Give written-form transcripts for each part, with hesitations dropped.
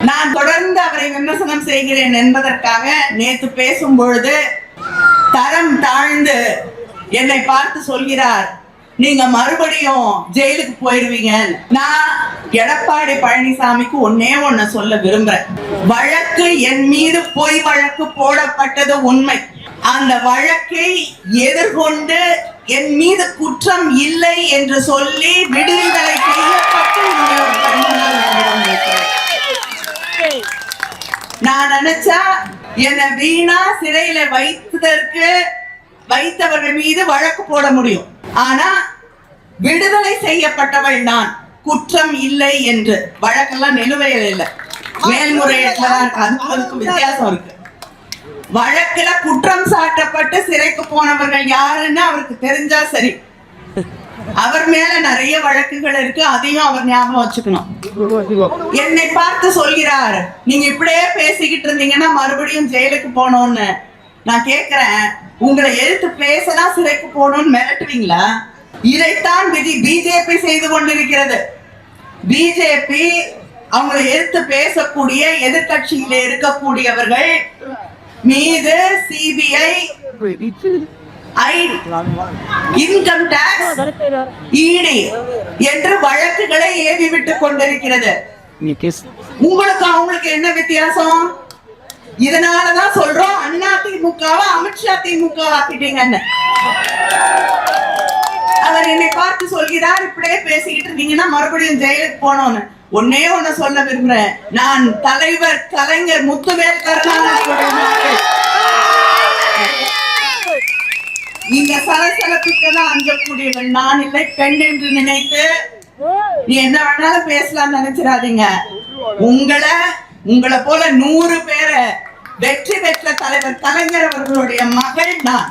நான் தொடர்ந்து அவரை விமர்சனம் செய்கிறேன் என்பதற்காக நேற்று பேசும் பொழுது தரம் தாழ்ந்து என்னை பார்த்து சொல்கிறார், நீங்க மறுபடியும் ஜெயிலுக்கு போயிருவீங்க. நான் எடப்பாடி பழனிசாமிக்கு ஒண்ணு சொல்ல விரும்புறேன். வழக்கு என் மீது பொய் வழக்கு போடப்பட்டது உண்மை. அந்த வழக்கை எதிர்கொண்டு என் மீது குற்றம் இல்லை என்று சொல்லி விடுதலை செய்யப்பட்டு நான் நினைச்சா என்னை வீணா சிறையில வைத்தவர்கள் மீது வழக்கு போட முடியும். ஆனா விடுதலை செய்யப்பட்டவள் நான், குற்றம் இல்லை என்று வழக்கெல்லாம் நிலுவையில் இல்லை, மேல்முறையீட்டுல அதுக்கும் வித்தியாசம் இருக்கு. வழக்குல குற்றம் சாட்டப்பட்டு சிறைக்கு போனவர்கள் யாருன்னு அவருக்கு தெரிஞ்சா சரி. அவர் மேல நிறைய வழக்குகள் இருக்கு, அதையும் அவர் ஞாபகம் வச்சுக்கணும். என்னை பார்த்து சொல்கிறார், நீங்க இப்படியே பேசிக்கிட்டு இருந்தீங்கன்னா மறுபடியும் ஜெயிலுக்கு போனோம்னு. நான் கேக்குறேன், உங்களை எழுத்து பேசினா சிறைக்கு போகணும்னு மிரட்டுவீங்களா? இதைத்தான் பிஜேபி செய்து கொண்டிருக்கிறது. பிஜேபி அவங்களை எடுத்து பேசக்கூடிய எதிர்கட்சியில இருக்கக்கூடியவர்கள் மீது சிபிஐ, இன்கம் டாக்ஸ், இடி என்று வழக்குகளை ஏவி விட்டுக் கொண்டிருக்கிறது. உங்களுக்கு அவங்களுக்கு என்ன வித்தியாசம்? இதனாலதான் சொல்றோம், அண்ணா திமுகவை அமித்ஷா திமுக ஆக்கிட்டீங்கன்னு. அவர் என்னை பார்த்து சொல்கிறார், இப்படியே பேசிக்கிட்டு இருந்தீங்கன்னா மறுபடியும் ஜெயிலுக்கு போனோம்னு. ஒண்ணு சொல்ல விரும்புறேன், நான் தலைவர் கலைஞர் முத்துவேல் கருணாநிதி இந்த சலசலப்புக்கெல்லாம் அஞ்சக்கூடியவள் நான் இல்லை, பெண் என்று நினைத்து நீ என்ன வேணாலும் பேசலாம் நினைச்சிடாதீங்க. உங்களை போல 100 பேரை வெற்றி பெற்ற தலைவர் கலைஞர் அவர்களுடைய மகள் நான்.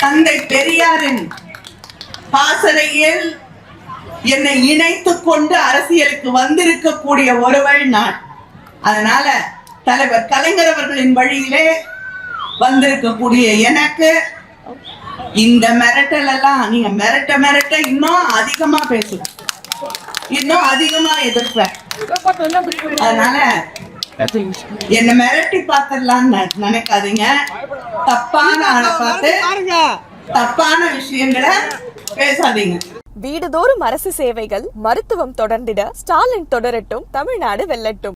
தந்தை பெரியாரின் பாசறையில் என்னை இணைத்துக் கொண்டு அரசியலுக்கு வந்திருக்கக்கூடிய ஒருவள் நான். அதனால தலைவர் கலைஞர் அவர்களின் வழியிலே வந்திருக்கக்கூடிய எனக்கு இந்த மிரட்டல் எல்லாம் நீங்க மிரட்ட இன்னும் அதிகமா பேசுவேன், இன்னும் அதிகமா எதிர்ப்பேன். அதனால என்ன மிரட்டி பாத்திரலாம்னு நினைக்காதீங்க. தப்பான ஆளை பார்த்து தப்பான விஷயங்களை பேசாதீங்க. வீடுதோறும் அரசு சேவைகள், மருத்துவம் தொடர்ந்திட ஸ்டாலின் தொடரட்டும், தமிழ்நாடு வெல்லட்டும்.